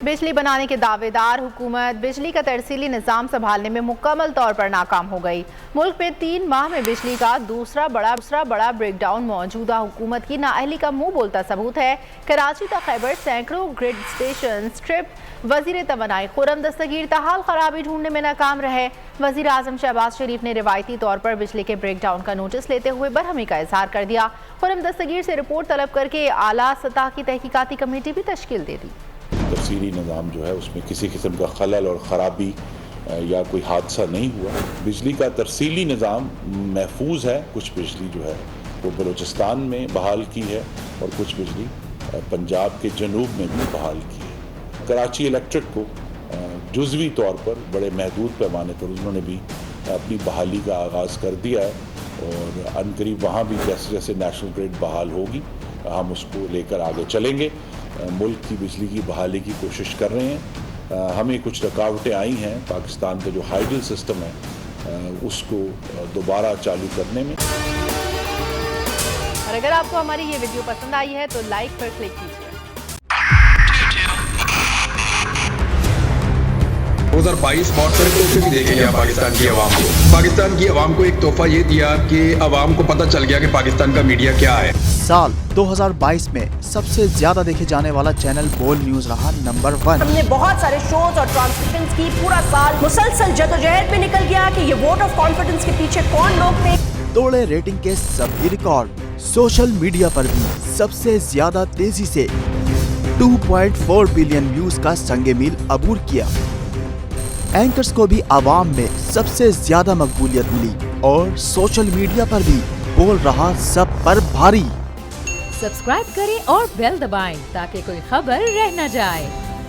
बिजली बनाने के दावेदार हुकूमत बिजली का तरसीली निज़ाम संभालने में मुकम्मल तौर पर नाकाम हो गई। मुल्क में 3 माह में बिजली का दूसरा बड़ा ब्रेकडाउन मौजूदा हुकूमत की नाअहली का मुंह बोलता सबूत है। कराची तक खैबर सैकड़ों ग्रिड स्टेशन स्ट्रिप। वजीर तवानाई खुर्रम दस्तगीर ताहाल खराबी ढूंढने में नाकाम रहे। वजीर आजम शहबाज शरीफ ने रिवायती तौर पर बिजली के ब्रेकडाउन का नोटिस लेते हुए बरहमी का इजहार कर दिया। खुर्रम दस्तगीर से रिपोर्ट तलब करके आला सतह की तहकीकाती कमेटी भी तश्कील दे दी। तफसीली निज़ाम जो है उसमें किसी किस्म का खलल और ख़राबी या कोई हादसा नहीं हुआ। बिजली का तरसीली निज़ाम महफूज है। कुछ बिजली जो है वो बलूचिस्तान में बहाल की है और कुछ बिजली पंजाब के जनूब में भी बहाल की है। कराची इलेक्ट्रिक को जुज़वी तौर पर बड़े महदूद पैमाने पर उन्होंने भी अपनी बहाली का आगाज़ कर दिया है और अनकरीब वहाँ भी जैसे जैसे नेशनल ग्रिड बहाल होगी हम उसको लेकर आगे चलेंगे। मुल्क की बिजली की बहाली की कोशिश कर रहे हैं। हमें कुछ रुकावटें आई हैं पाकिस्तान का जो हाइडल सिस्टम है उसको दोबारा चालू करने में। और अगर आपको हमारी ये वीडियो पसंद आई है तो लाइक पर क्लिक कीजिए। 2022 बहुत सारे तोहफे भी देखे गया पाकिस्तान की आवाम को। पाकिस्तान की आवाम को एक तोहफा ये दिया कि आवाम को पता चल गया कि पाकिस्तान का मीडिया क्या है। साल 2022 में सबसे ज्यादा देखे जाने वाला चैनल बोल न्यूज रहा नंबर 1। हमने बहुत सारे शोज और ट्रांसमिशंस की। पूरा साल मुसलसल जदोजहद में निकल गया कि ये वोट ऑफ कॉन्फिडेंस के पीछे कौन लोग थे। तोड़े रेटिंग के सभी रिकॉर्ड। सोशल मीडिया पर भी सबसे ज्यादा तेजी से 2.4 बिलियन व्यूज का संगे मील अबूर किया। एंकर्स को भी आवाम में सबसे ज्यादा मकबूलियत मिली और सोशल मीडिया पर भी बोल रहा सब पर भारी। सब्सक्राइब करें और बेल दबाएं ताकि कोई खबर रह न जाए।